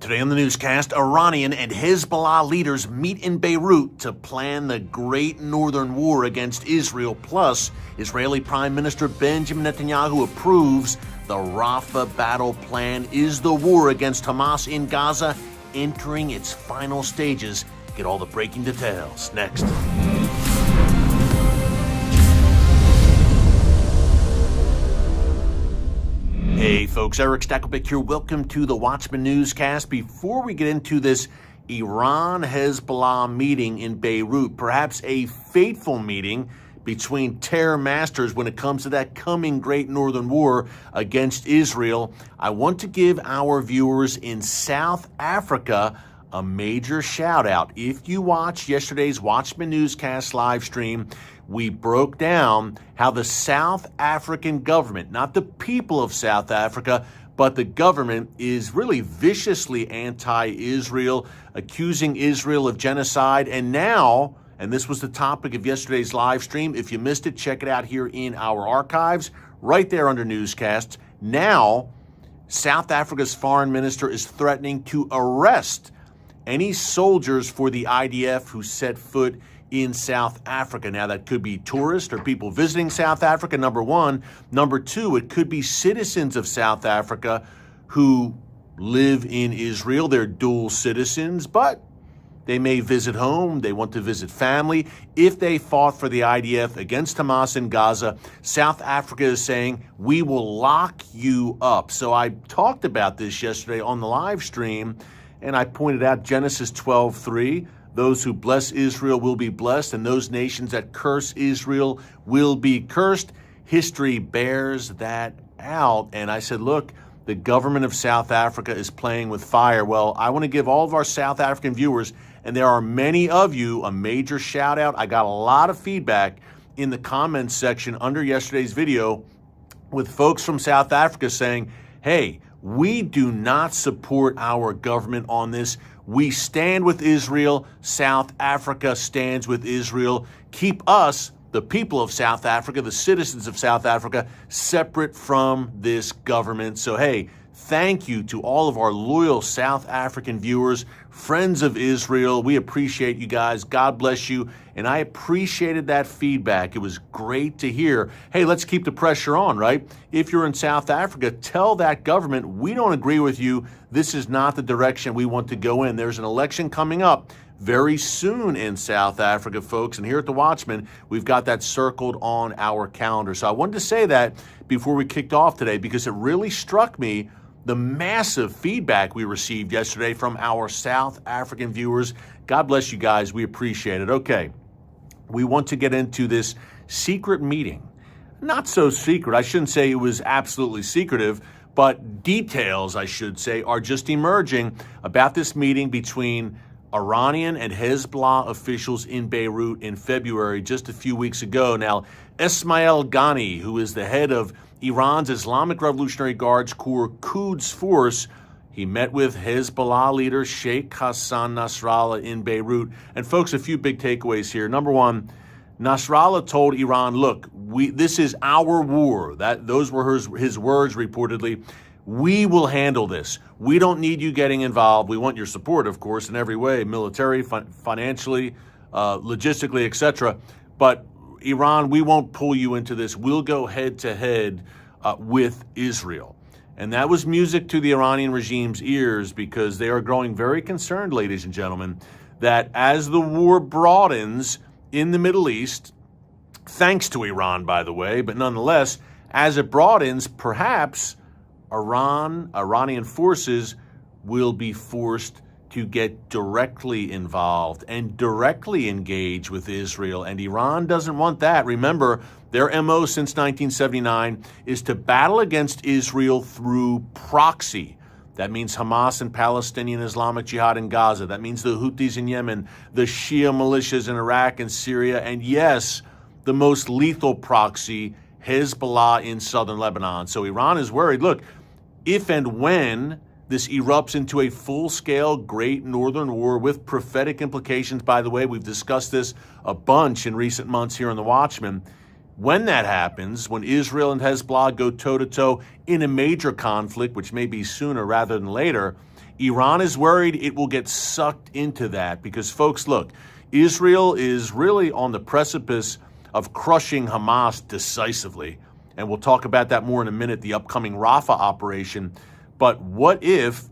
Today on the newscast, Iranian and Hezbollah leaders meet in Beirut to plan the Great Northern War against Israel. Plus, Israeli Prime Minister Benjamin Netanyahu approves the Rafah battle plan. Is the war against Hamas in Gaza entering its final stages? Get all the breaking details next. Hey folks, Eric Stakelbeck here. Welcome to the Watchman Newscast. Before we get into this Iran-Hezbollah meeting in Beirut, perhaps a fateful meeting between terror masters when it comes to that coming Great Northern War against Israel, I want to give our viewers in South Africa a major shout out. If you watched yesterday's Watchman Newscast live stream, we broke down how the South African government, not the people of South Africa, but the government is really viciously anti-Israel, accusing Israel of genocide. And now, and this was the topic of yesterday's live stream, if you missed it, check it out here in our archives, right there under newscasts. Now, South Africa's foreign minister is threatening to arrest any soldiers for the IDF who set foot in South Africa. Now, that could be tourists or people visiting South Africa, number one. Number two, it could be citizens of South Africa who live in Israel. They're dual citizens, but they may visit home. They want to visit family. If they fought for the IDF against Hamas in Gaza, South Africa is saying, we will lock you up. So I talked about this yesterday on the live stream, and I pointed out Genesis 12:3. Those who bless Israel will be blessed, and those nations that curse Israel will be cursed. History bears that out. And I said, look, the government of South Africa is playing with fire. Well, I want to give all of our South African viewers, and there are many of you, a major shout out. I got a lot of feedback in the comments section under yesterday's video with folks from South Africa saying, hey, we do not support our government on this. We stand with Israel. South Africa stands with Israel. Keep us, the people of South Africa, the citizens of South Africa, separate from this government. So, hey, thank you to all of our loyal South African viewers, friends of Israel. We appreciate you guys. God bless you. And I appreciated that feedback. It was great to hear. Hey, let's keep the pressure on, right? If you're in South Africa, tell that government, we don't agree with you. This is not the direction we want to go in. There's an election coming up very soon in South Africa, folks. And here at the Watchman, we've got that circled on our calendar. So I wanted to say that before we kicked off today, because it really struck me the massive feedback we received yesterday from our South African viewers. God bless you guys. We appreciate it. Okay, we want to get into this secret meeting. Not so secret. I shouldn't say it was absolutely secretive, but details, I should say, are just emerging about this meeting between Iranian and Hezbollah officials in Beirut in February, just a few weeks ago. Now, Ismail Ghani, who is the head of Iran's Islamic Revolutionary Guards Corps Quds Force, he met with Hezbollah leader Sheikh Hassan Nasrallah in Beirut. And folks, a few big takeaways here. Number one, Nasrallah told Iran, look, this is our war. Those were his words reportedly. We will handle this. We don't need you getting involved. We want your support, of course, in every way, military, financially, logistically, etc. But Iran, we won't pull you into this. We'll go head to head with Israel. And that was music to the Iranian regime's ears, because they are growing very concerned, ladies and gentlemen, that as the war broadens in the Middle East, thanks to Iran, by the way, but nonetheless, as it broadens, perhaps Iranian forces will be forced to get directly involved and directly engage with Israel. And Iran doesn't want that. Remember, their MO since 1979 is to battle against Israel through proxy. That means Hamas and Palestinian Islamic Jihad in Gaza. That means the Houthis in Yemen, the Shia militias in Iraq and Syria, and yes, the most lethal proxy, Hezbollah in southern Lebanon. So Iran is worried, look, if and when this erupts into a full-scale Great Northern War with prophetic implications, by the way, we've discussed this a bunch in recent months here on The Watchman. When that happens, when Israel and Hezbollah go toe-to-toe in a major conflict, which may be sooner rather than later, Iran is worried it will get sucked into that because, folks, look, Israel is really on the precipice of crushing Hamas decisively. And we'll talk about that more in a minute, the upcoming Rafah operation. But what if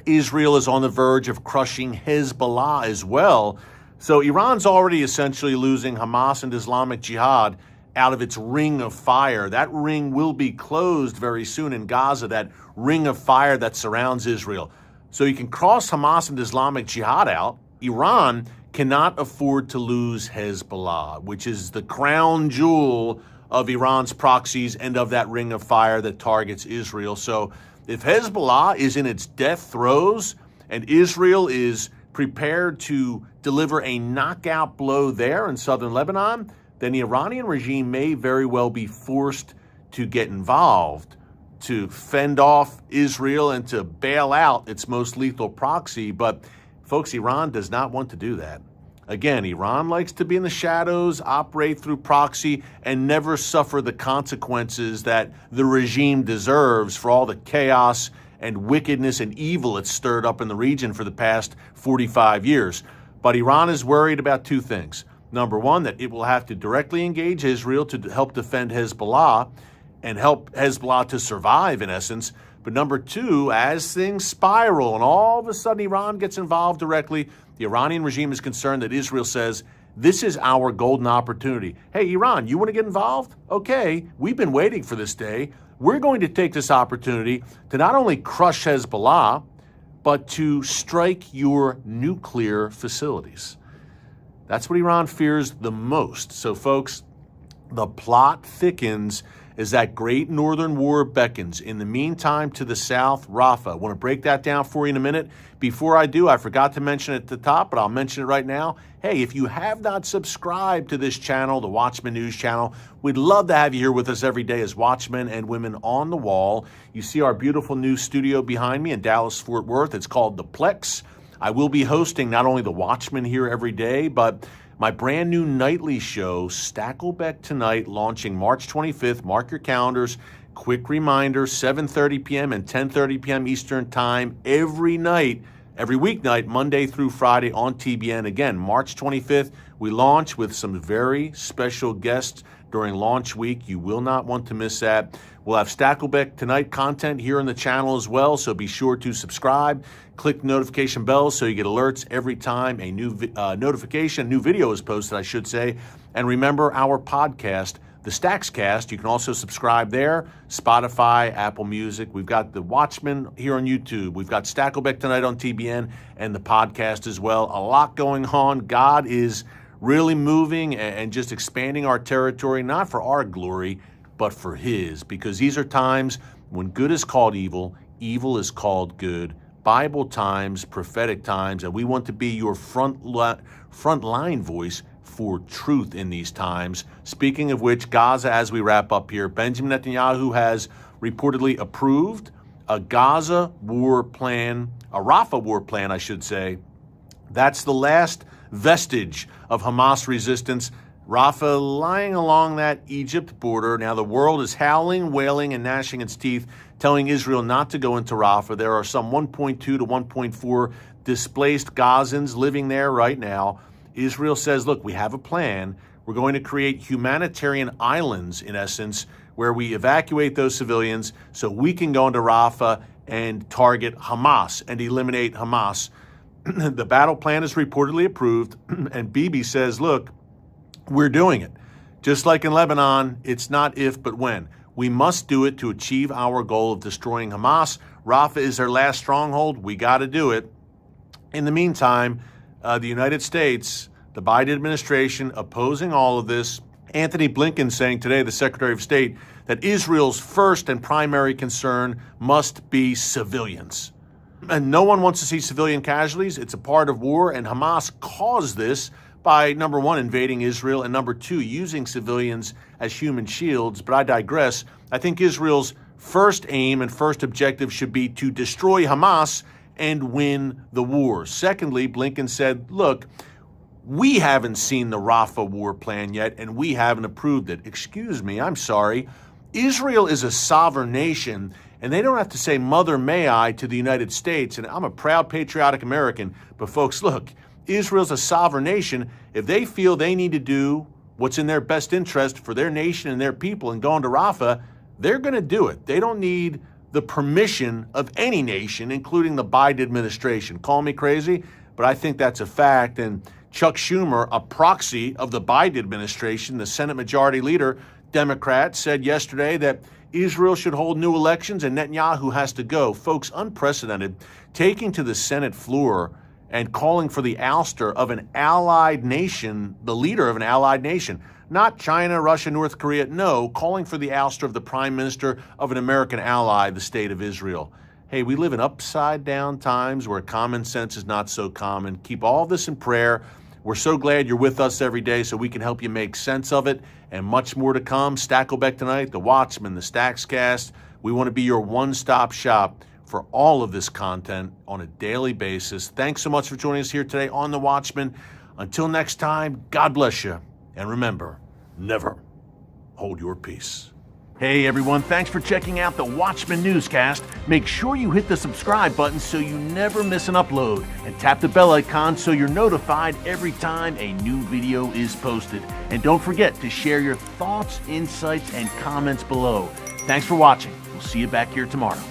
Israel is on the verge of crushing Hezbollah as well? So Iran's already essentially losing Hamas and Islamic Jihad out of its ring of fire. That ring will be closed very soon in Gaza, that ring of fire that surrounds Israel. So you can cross Hamas and Islamic Jihad out. Iran cannot afford to lose Hezbollah, which is the crown jewel of Iran's proxies and of that ring of fire that targets Israel. So if Hezbollah is in its death throes and Israel is prepared to deliver a knockout blow there in southern Lebanon, then the Iranian regime may very well be forced to get involved to fend off Israel and to bail out its most lethal proxy. But folks, Iran does not want to do that. Again, Iran likes to be in the shadows, operate through proxy, and never suffer the consequences that the regime deserves for all the chaos and wickedness and evil it's stirred up in the region for the past 45 years. But Iran is worried about two things. Number one, that it will have to directly engage Israel to help defend Hezbollah and help Hezbollah to survive, in essence. But number two, as things spiral and all of a sudden Iran gets involved directly, the Iranian regime is concerned that Israel says, this is our golden opportunity. Hey, Iran, you want to get involved? Okay, we've been waiting for this day. We're going to take this opportunity to not only crush Hezbollah, but to strike your nuclear facilities. That's what Iran fears the most. So, folks, the plot thickens as that great northern war beckons. In the meantime, to the south, Rafah. I want to break that down for you in a minute. Before I do, I forgot to mention it at the top, but I'll mention it right now. Hey, if you have not subscribed to this channel, the Watchman News channel, we'd love to have you here with us every day as watchmen and women on the wall. You see our beautiful new studio behind me in Dallas, Fort Worth. It's called The Plex. I will be hosting not only the Watchmen here every day, but my brand new nightly show, Stacklebeck Tonight, launching March 25th. Mark your calendars. Quick reminder, 7:30 p.m. and 10:30 p.m. Eastern Time every night, every weeknight, Monday through Friday on TBN. Again, March 25th, we launch with some very special guests during launch week. You will not want to miss that. We'll have Stacklebeck Tonight content here on the channel as well, so be sure to subscribe. Click the notification bell so you get alerts every time a new new video is posted, I should say. And remember our podcast, the Stackscast. You can also subscribe there, Spotify, Apple Music. We've got the Watchmen here on YouTube. We've got Stacklebeck Tonight on TBN and the podcast as well. A lot going on. God is really moving and just expanding our territory, not for our glory, but for His, because these are times when good is called evil, evil is called good. Bible times, prophetic times, and we want to be your front line voice for truth in these times. Speaking of which, Gaza, as we wrap up here, Benjamin Netanyahu has reportedly approved a Gaza war plan, a Rafah war plan, I should say. That's the last vestige of Hamas resistance. Rafah lying along that Egypt border. Now the world is howling, wailing, and gnashing its teeth, telling Israel not to go into Rafah. There are some 1.2 to 1.4 displaced Gazans living there right now. Israel says, look, we have a plan. We're going to create humanitarian islands, in essence, where we evacuate those civilians so we can go into Rafah and target Hamas and eliminate Hamas. The battle plan is reportedly approved, and Bibi says, look, we're doing it. Just like in Lebanon, it's not if, but when. We must do it to achieve our goal of destroying Hamas. Rafah is their last stronghold. We got to do it. In the meantime, the United States, the Biden administration, opposing all of this. Anthony Blinken saying today, the Secretary of State, that Israel's first and primary concern must be civilians. And no one wants to see civilian casualties. It's a part of war, and Hamas caused this by, number one, invading Israel, and number two, using civilians as human shields. But I digress. I think Israel's first aim and first objective should be to destroy Hamas and win the war. Secondly, Blinken said, look, we haven't seen the Rafah war plan yet, and we haven't approved it. Excuse me, I'm sorry. Israel is a sovereign nation, And they don't have to say, Mother, may I, to the United States. And I'm a proud, patriotic American. But folks, look, Israel's a sovereign nation. If they feel they need to do what's in their best interest for their nation and their people and go into Rafah, they're going to do it. They don't need the permission of any nation, including the Biden administration. Call me crazy, but I think that's a fact. And Chuck Schumer, a proxy of the Biden administration, the Senate Majority Leader, Democrat, said yesterday that Israel should hold new elections and Netanyahu has to go. Folks, unprecedented, taking to the Senate floor and calling for the ouster of an allied nation, the leader of an allied nation. Not China, Russia, North Korea, no, calling for the ouster of the prime minister of an American ally, the state of Israel. Hey, we live in upside down times where common sense is not so common. Keep all this in prayer. We're so glad you're with us every day so we can help you make sense of it, and much more to come. Stacklebeck Tonight, The Watchman, The Stackscast. We want to be your one-stop shop for all of this content on a daily basis. Thanks so much for joining us here today on The Watchman. Until next time, God bless you. And remember, never hold your peace. Hey everyone, thanks for checking out the Watchman Newscast. Make sure you hit the subscribe button so you never miss an upload, and tap the bell icon so you're notified every time a new video is posted. And don't forget to share your thoughts, insights, and comments below. Thanks for watching. We'll see you back here tomorrow.